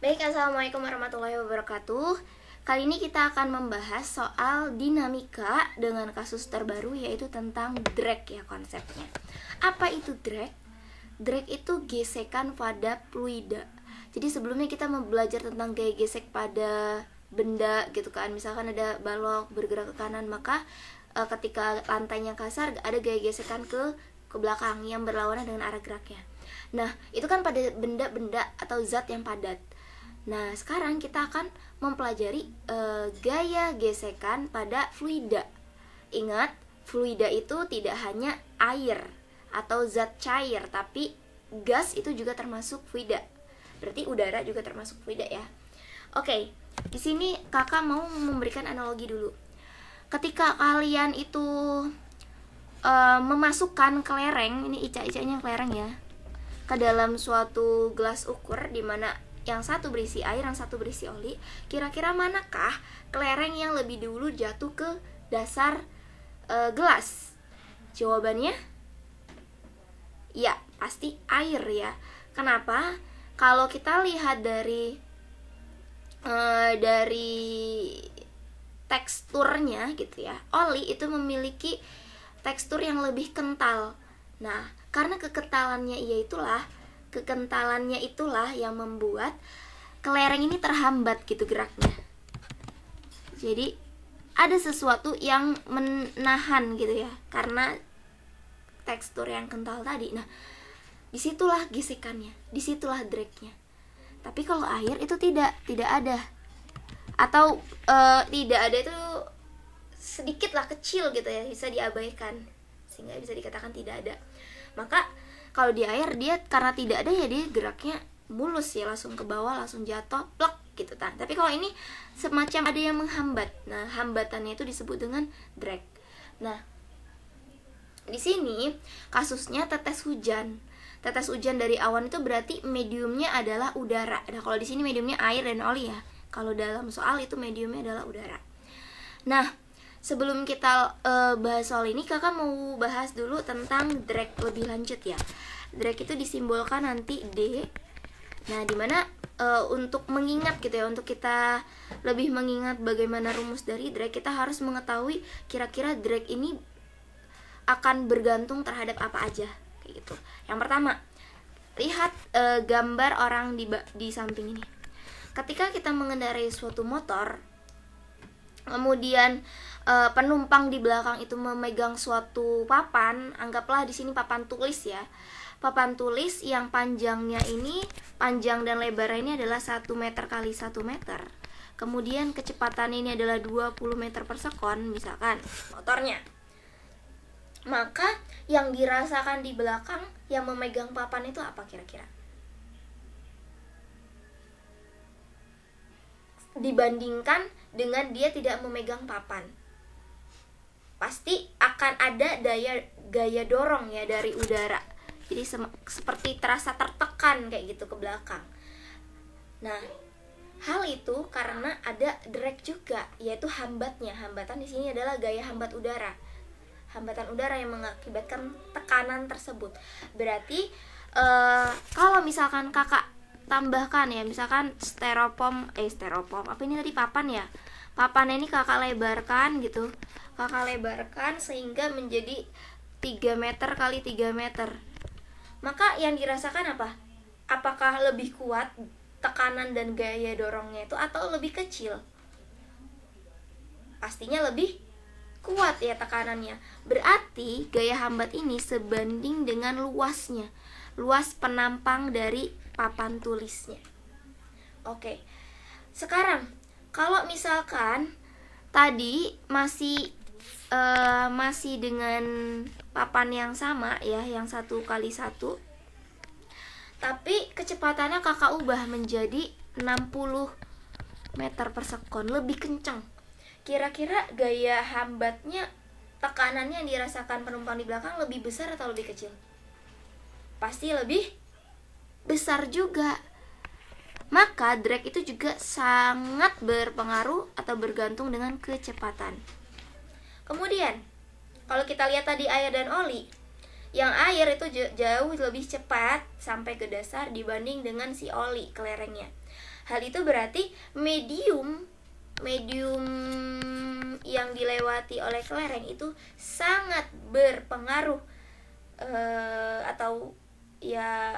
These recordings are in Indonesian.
Baik, assalamualaikum warahmatullahi wabarakatuh. Kali ini kita akan membahas soal dinamika dengan kasus terbaru, yaitu tentang drag ya konsepnya. Apa itu drag? Drag itu gesekan pada fluida. Jadi sebelumnya kita belajar tentang gaya gesek pada benda gitu kan. Misalkan ada balok bergerak ke kanan, maka ketika lantainya kasar ada gaya gesekan ke belakang yang berlawanan dengan arah geraknya. Nah, itu kan pada benda-benda atau zat yang padat. Nah, sekarang kita akan mempelajari gaya gesekan pada fluida. Ingat, fluida itu tidak hanya air atau zat cair, tapi gas itu juga termasuk fluida. Berarti udara juga termasuk fluida ya. Oke, di sini kakak mau memberikan analogi dulu. Ketika kalian itu memasukkan kelereng, ini ica-icanya kelereng ya, ke dalam suatu gelas ukur di mana yang satu berisi air, yang satu berisi oli, kira-kira manakah kelereng yang lebih dulu jatuh ke dasar gelas? Jawabannya ya, pasti air ya. Kenapa? Kalau kita lihat dari teksturnya gitu ya, oli itu memiliki tekstur yang lebih kental. Nah, karena kekentalannya itulah yang membuat kelereng ini terhambat gitu geraknya. Jadi ada sesuatu yang menahan gitu ya, karena tekstur yang kental tadi. Nah, disitulah gesekannya, disitulah dragnya. Tapi kalau air itu tidak ada, atau tidak ada itu sedikit lah, kecil gitu ya, bisa diabaikan sehingga bisa dikatakan tidak ada. Maka kalau di air dia karena tidak ada ya dia geraknya mulus ya, langsung ke bawah, langsung jatuh plek gitu kan. Tapi kalau ini semacam ada yang menghambat. Nah, hambatannya itu disebut dengan drag. Nah, di sini kasusnya tetes hujan. Tetes hujan dari awan itu berarti mediumnya adalah udara. Nah, kalau di sini mediumnya air dan oli ya. Kalau dalam soal itu mediumnya adalah udara. Nah, sebelum kita bahas soal ini, kakak mau bahas dulu tentang drag lebih lanjut ya. Drag itu disimbolkan nanti D. Nah, dimana untuk mengingat gitu ya, untuk kita lebih mengingat bagaimana rumus dari drag, kita harus mengetahui kira-kira drag ini akan bergantung terhadap apa aja kayak gitu. Yang pertama, lihat gambar orang di samping ini. Ketika kita mengendarai suatu motor, kemudian penumpang di belakang itu memegang suatu papan, anggaplah di sini papan tulis ya. Papan tulis yang panjangnya ini, panjang dan lebarnya ini adalah 1 meter kali 1 meter. Kemudian kecepatan ini adalah 20 meter per sekon misalkan motornya. Maka yang dirasakan di belakang yang memegang papan itu apa kira-kira? Dibandingkan dengan dia tidak memegang papan, pasti akan ada gaya dorong ya dari udara. Jadi seperti terasa tertekan kayak gitu ke belakang. Nah, hal itu karena ada drag juga, yaitu hambatnya. Hambatan di sini adalah gaya hambat udara. Hambatan udara yang mengakibatkan tekanan tersebut. Berarti kalau misalkan kakak tambahkan ya, misalkan styrofoam apa ini tadi, papan ya. Papan ini kakak lebarkan gitu. Kakak lebarkan sehingga menjadi 3 meter kali 3 meter. Maka yang dirasakan apa? Apakah lebih kuat tekanan dan gaya dorongnya itu atau lebih kecil? Pastinya lebih kuat ya tekanannya. Berarti gaya hambat ini sebanding dengan luasnya, luas penampang dari papan tulisnya. Oke. Sekarang kalau misalkan tadi masih dengan papan yang sama ya, yang 1 kali 1, tapi kecepatannya kakak ubah menjadi 60 meter per sekon, lebih kencang. Kira-kira gaya hambatnya, tekanannya yang dirasakan penumpang di belakang lebih besar atau lebih kecil? Pasti lebih besar juga. Maka drag itu juga sangat berpengaruh atau bergantung dengan kecepatan. Kemudian kalau kita lihat tadi air dan oli, yang air itu jauh lebih cepat sampai ke dasar dibanding dengan si oli kelerengnya. Hal itu berarti medium yang dilewati oleh kelereng itu sangat berpengaruh, atau ya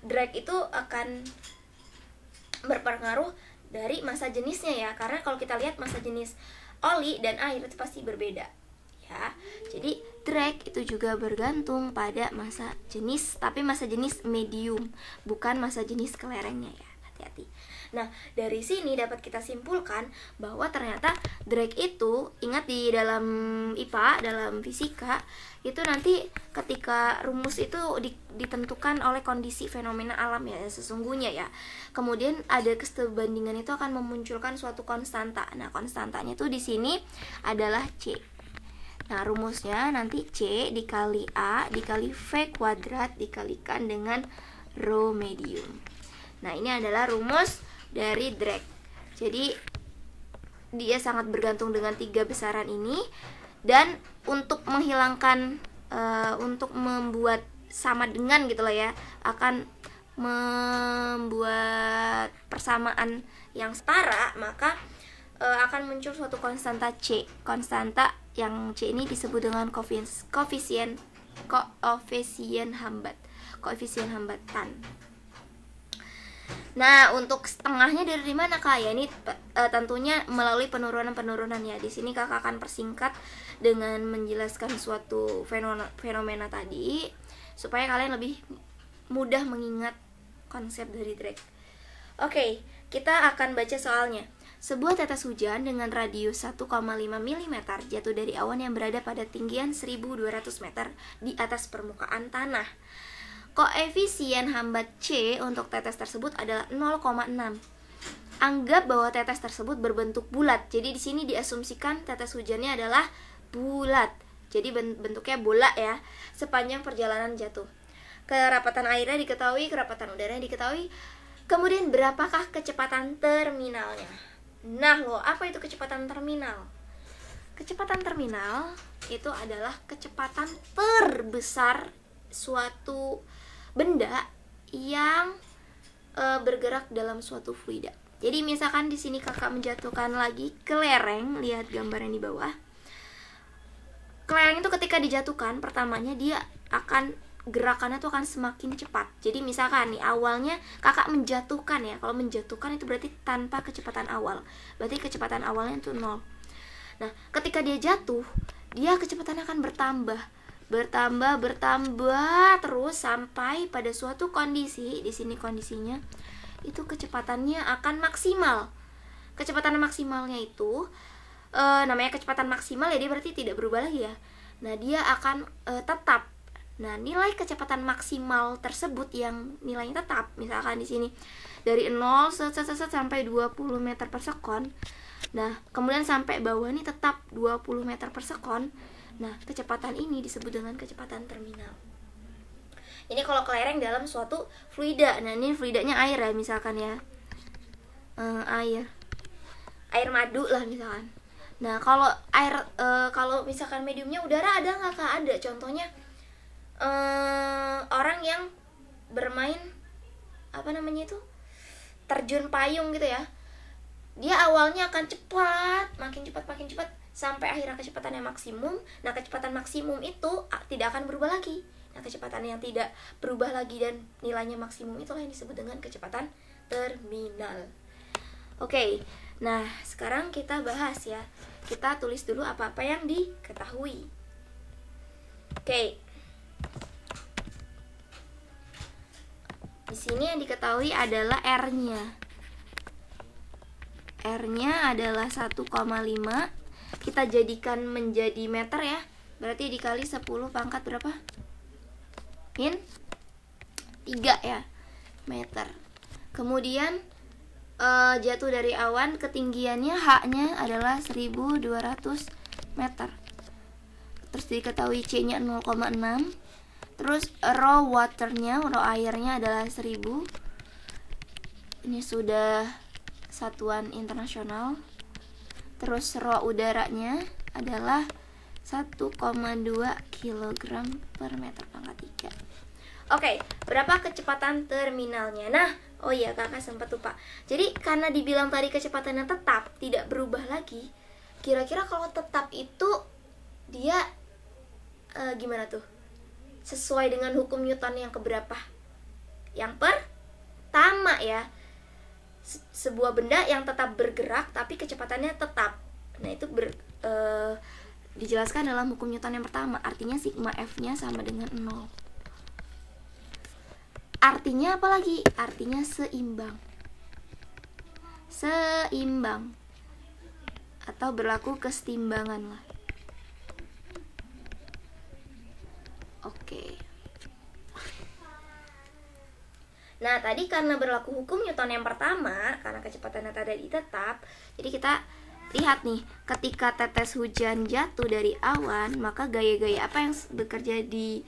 drag itu akan berpengaruh dari massa jenisnya ya, karena kalau kita lihat massa jenis oli dan air itu pasti berbeda ya. Jadi drag itu juga bergantung pada massa jenis, tapi massa jenis medium, bukan massa jenis kelerengnya ya, hati-hati. Nah, dari sini dapat kita simpulkan bahwa ternyata drag itu, ingat di dalam IPA, dalam fisika, itu nanti ketika rumus itu ditentukan oleh kondisi fenomena alam ya, sesungguhnya ya. Kemudian ada keserbandingan itu akan memunculkan suatu konstanta. Nah, konstantanya itu di sini adalah C. Nah, rumusnya nanti C dikali A dikali V kuadrat dikalikan dengan rho medium. Nah, ini adalah rumus dari drag. Jadi dia sangat bergantung dengan 3 besaran ini, dan untuk menghilangkan untuk membuat sama dengan gitu lah ya, akan membuat persamaan yang setara, maka akan muncul suatu konstanta C. Konstanta yang C ini disebut dengan koefisien hambatan. Nah, untuk setengahnya dari mana Kak? Ya ini tentunya melalui penurunan ya. Di sini Kakak akan persingkat dengan menjelaskan suatu fenomena tadi supaya kalian lebih mudah mengingat konsep dari drag. Oke, kita akan baca soalnya. Sebuah tetes hujan dengan radius 1,5 mm jatuh dari awan yang berada pada ketinggian 1.200 meter di atas permukaan tanah. Koefisien hambat C untuk tetes tersebut adalah 0,6. Anggap bahwa tetes tersebut berbentuk bulat. Jadi di sini diasumsikan tetes hujannya adalah bulat. Jadi bentuknya bola ya, sepanjang perjalanan jatuh. Kerapatan airnya diketahui, kerapatan udaranya diketahui. Kemudian berapakah kecepatan terminalnya? Nah loh, apa itu kecepatan terminal? Kecepatan terminal itu adalah kecepatan terbesar suatu benda yang bergerak dalam suatu fluida. Jadi misalkan di sini Kakak menjatuhkan lagi kelereng, lihat gambar yang di bawah. Kelereng itu ketika dijatuhkan, pertamanya dia akan gerakannya tuh akan semakin cepat. Jadi misalkan nih awalnya Kakak menjatuhkan ya. Kalau menjatuhkan itu berarti tanpa kecepatan awal. Berarti kecepatan awalnya itu 0. Nah, ketika dia jatuh, dia kecepatannya akan bertambah terus sampai pada suatu kondisi. Di sini kondisinya itu kecepatannya akan maksimal. Kecepatan maksimalnya itu namanya kecepatan maksimal ya, dia berarti tidak berubah lagi ya. Nah, dia akan tetap. Nah, nilai kecepatan maksimal tersebut yang nilainya tetap, misalkan di sini dari 0 sampai 20 meter per sekon. Nah, kemudian sampai bawah ini tetap 20 meter per sekon. Nah, kecepatan ini disebut dengan kecepatan terminal. Ini kalau kelereng dalam suatu fluida. Nah, ini fluidanya air ya, misalkan ya. Air madu lah misalkan. Nah, kalau kalau misalkan mediumnya udara, ada nggak Kak? Ada. Contohnya orang yang bermain terjun payung gitu ya. Dia awalnya akan cepat, makin cepat sampai akhirnya kecepatannya maksimum. Nah, kecepatan maksimum itu tidak akan berubah lagi. Nah, kecepatan yang tidak berubah lagi dan nilainya maksimum itulah yang disebut dengan kecepatan terminal. Oke, nah sekarang kita bahas ya. Kita tulis dulu apa-apa yang diketahui. Oke. Di sini yang diketahui adalah R-nya. R-nya adalah 1,5. Kita jadikan menjadi meter ya. Berarti dikali 10 pangkat berapa? Min 3 ya, meter. Kemudian jatuh dari awan, ketinggiannya H-nya adalah 1.200 meter. Terus diketahui C-nya 0,6. Terus raw waternya, raw airnya adalah 1000. Ini sudah satuan internasional. Terus raw udaranya adalah 1,2 kg per meter pangkat 3. Oke, berapa kecepatan terminalnya? Nah, Oh iya, kakak sempat lupa. Jadi karena dibilang tadi kecepatannya tetap, tidak berubah lagi. Kira-kira kalau tetap itu dia gimana tuh? Sesuai dengan hukum Newton yang keberapa? Yang pertama ya. Sebuah benda yang tetap bergerak tapi kecepatannya tetap. Nah, itu dijelaskan dalam hukum Newton yang pertama. Artinya sigma F-nya sama dengan 0. Artinya apa lagi? Artinya seimbang. Seimbang. Atau berlaku kesetimbangan lah. Oke. Nah, tadi karena berlaku hukum Newton yang pertama, karena kecepatannya tadi tetap, jadi kita lihat nih, ketika tetes hujan jatuh dari awan, maka gaya-gaya apa yang bekerja di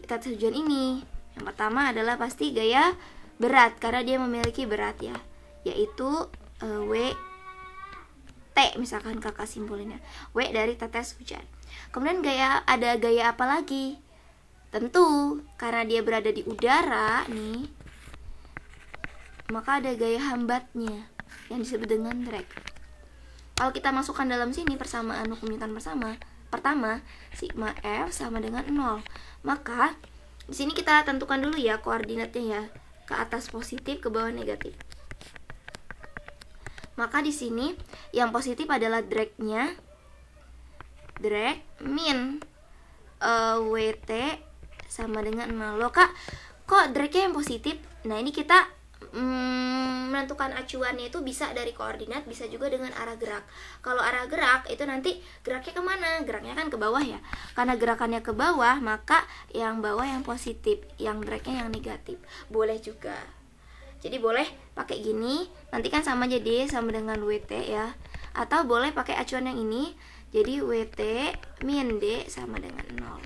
tetes hujan ini? Yang pertama adalah pasti gaya berat, karena dia memiliki berat ya, yaitu W T, misalkan kakak simbolinnya W dari tetes hujan. Kemudian ada gaya apa lagi? Tentu karena dia berada di udara nih, maka ada gaya hambatnya yang disebut dengan drag. Kalau kita masukkan dalam sini persamaan hukum Newton pertama, sigma F sama dengan 0. Maka di sini kita tentukan dulu ya koordinatnya ya, ke atas positif, ke bawah negatif. Maka di sini yang positif adalah drag-nya, drag min WT sama dengan 0. Loh kak, kok drag-nya yang positif? Nah, ini kita menentukan acuannya itu bisa dari koordinat, bisa juga dengan arah gerak. Kalau arah gerak itu nanti geraknya kemana? Geraknya kan ke bawah ya. Karena gerakannya ke bawah, maka yang bawah yang positif, yang dragnya yang negatif. Boleh juga. Jadi boleh pakai gini, nanti kan sama jadi sama dengan WT ya. Atau boleh pakai acuan yang ini, jadi WT min D sama dengan 0.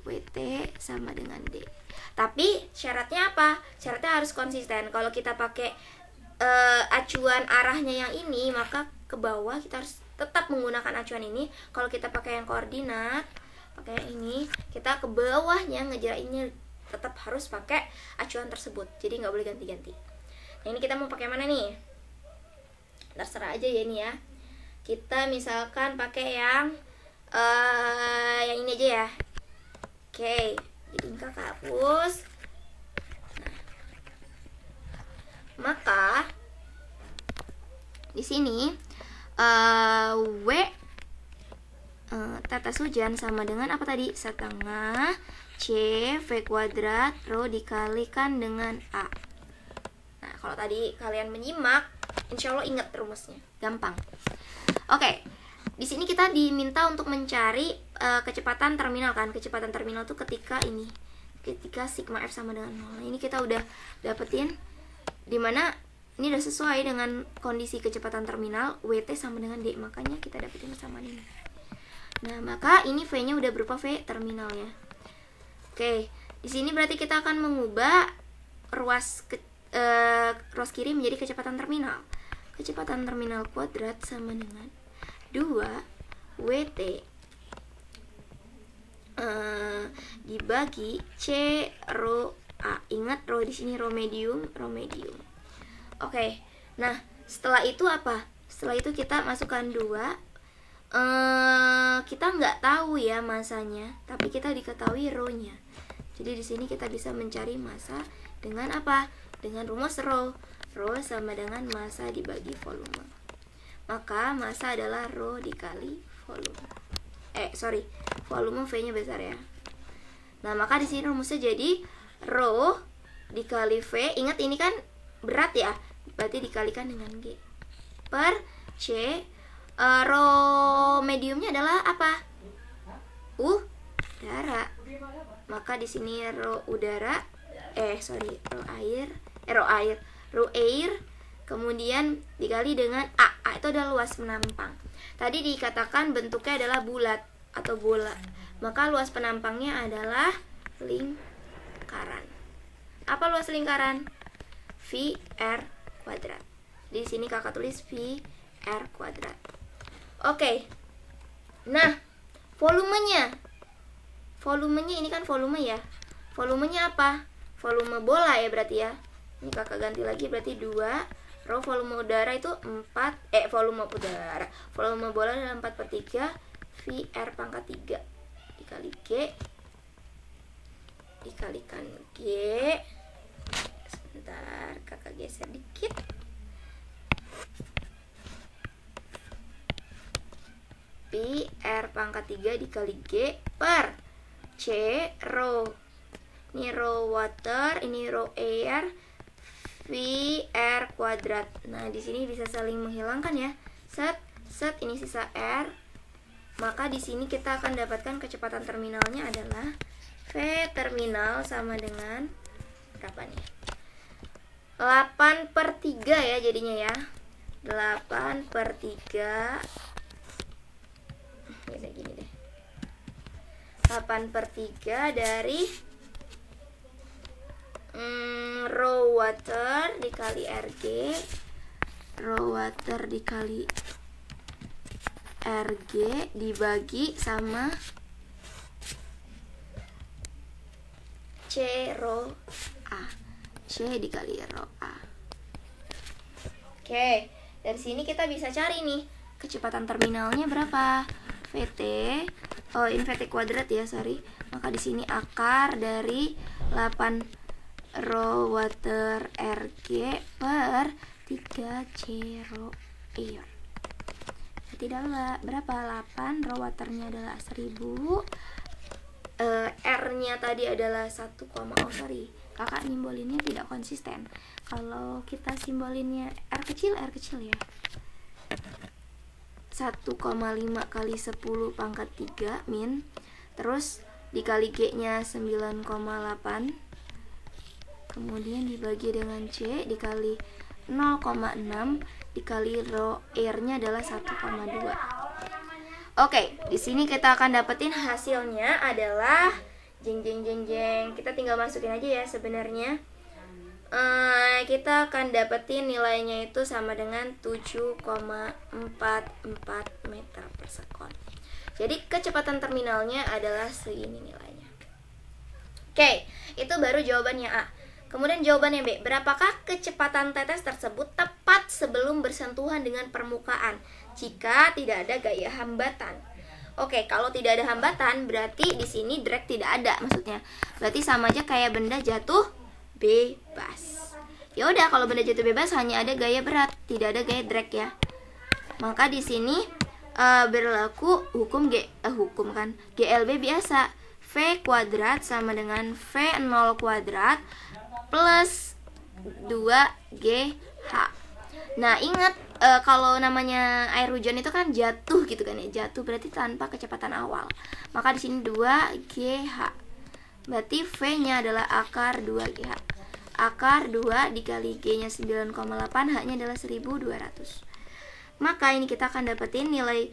WT sama dengan D. Tapi syaratnya apa? Syaratnya harus konsisten. Kalau kita pakai acuan arahnya yang ini, maka ke bawah kita harus tetap menggunakan acuan ini. Kalau kita pakai yang koordinat, pakai yang ini, kita ke bawahnya ngejarainnya tetap harus pakai acuan tersebut. Jadi nggak boleh ganti-ganti. Nah, ini kita mau pakai mana nih? Terserah aja ya ini ya. Kita misalkan pakai yang ini aja ya. Oke. Jadi kakak hapus. Nah, maka di sini W tetes hujan sama dengan apa tadi? Setengah C V kuadrat rho dikalikan dengan A. Nah, kalau tadi kalian menyimak, insya Allah ingat rumusnya, gampang. Oke. Di sini kita diminta untuk mencari kecepatan terminal kan. Kecepatan terminal itu ketika sigma F sama dengan 0. Nah, ini kita udah dapetin dimana ini udah sesuai dengan kondisi kecepatan terminal WT sama dengan D, makanya kita dapetin persamaan ini. Nah, maka ini V-nya udah berupa V terminal ya. Oke, di sini berarti kita akan mengubah ruas kiri menjadi kecepatan terminal. Kecepatan terminal kuadrat sama dengan 2 WT dibagi C rho A. Ingat rho di sini rho medium. Oke. Nah, setelah itu apa? Setelah itu kita masukkan 2. Kita nggak tahu ya masanya, tapi kita diketahui rho-nya. Jadi di sini kita bisa mencari massa dengan apa? Dengan rumus rho. Rho sama dengan massa dibagi volume. Maka massa adalah rho dikali volume. Volume V-nya besar ya. Nah, maka di sini rumusnya jadi rho dikali V. Ingat ini kan berat ya, berarti dikalikan dengan G per C. Rho mediumnya adalah apa? Udara. Maka di sini rho udara, rho air, kemudian dikali dengan A. A itu adalah luas penampang. Tadi dikatakan bentuknya adalah bulat atau bola. Maka luas penampangnya adalah lingkaran. Apa luas lingkaran? VR kuadrat. Di sini kakak tulis VR kuadrat. Oke. Nah, volumenya ini kan volume ya. Volumenya apa? volume bola ya berarti ya. Ini kakak ganti lagi, berarti 2 rho volume udara itu 4, volume udara, volume bola adalah 4/3 V R pangkat 3 dikali G dikalikan G. Sebentar, kakak geser dikit. Pi R pangkat 3 dikali G per C rho. Ini rho water, ini rho air, V R kuadrat. Nah, di sini bisa saling menghilangkan ya. Set, ini sisa R. Maka di sini kita akan dapatkan kecepatan terminalnya adalah V terminal sama dengan berapa nih? 8/3 ya jadinya ya. 8/3. Gini deh. 8/3 dari rho water dikali RG, rho water dikali RG dibagi sama C rho A, C dikali rho A. Oke, dari sini kita bisa cari nih kecepatan terminalnya berapa. VT, ini VT kuadrat ya, sorry. Maka di sini akar dari 8 rho water RG per 3 C rho air. Berarti adalah berapa? 8, rho waternya adalah 1000, R-nya tadi adalah 1, sorry, kakak simbolinnya tidak konsisten. Kalau kita simbolinnya R kecil ya. 1,5 kali 10 pangkat 3 min, terus dikali G nya 9,8, kemudian dibagi dengan C dikali 0,6 dikali rho air nya adalah 1,2. Oke, di sini kita akan dapetin hasilnya adalah jeng. Kita tinggal masukin aja ya sebenarnya. Kita akan dapetin nilainya itu sama dengan 7,44 meter per sekon. Jadi kecepatan terminalnya adalah segini nilainya. Oke, itu baru jawabannya A. Kemudian jawabannya B, berapakah kecepatan tetes tersebut tepat sebelum bersentuhan dengan permukaan jika tidak ada gaya hambatan? Oke, kalau tidak ada hambatan berarti di sini drag tidak ada, maksudnya. Berarti sama aja kayak benda jatuh bebas. Ya udah, kalau benda jatuh bebas hanya ada gaya berat, tidak ada gaya drag ya. Maka di sini berlaku hukum GLB biasa. V kuadrat sama dengan V0 kuadrat plus 2GH. Nah, ingat kalau namanya air hujan itu kan jatuh gitu kan ya. Jatuh berarti tanpa kecepatan awal. Maka di sini 2GH. Berarti V-nya adalah akar 2GH. Akar 2 dikali G-nya 9,8, H-nya adalah 1200. Maka ini kita akan dapetin nilai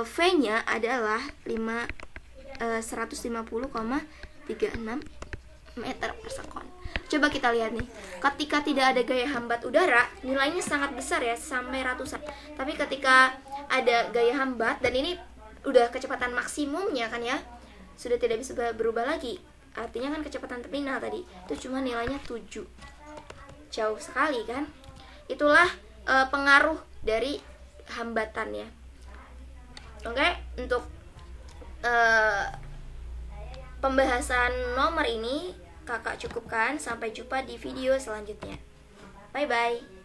V-nya adalah 150,36 meter per sekon. Coba kita lihat nih, ketika tidak ada gaya hambat udara, nilainya sangat besar ya, sampai ratusan. Tapi ketika ada gaya hambat, dan ini udah kecepatan maksimumnya kan ya, sudah tidak bisa berubah lagi. Artinya kan kecepatan terminal tadi itu cuma nilainya 7. Jauh sekali kan. Itulah pengaruh dari hambatannya. Oke, untuk pembahasan nomor ini kakak cukupkan. Sampai jumpa di video selanjutnya. Bye bye.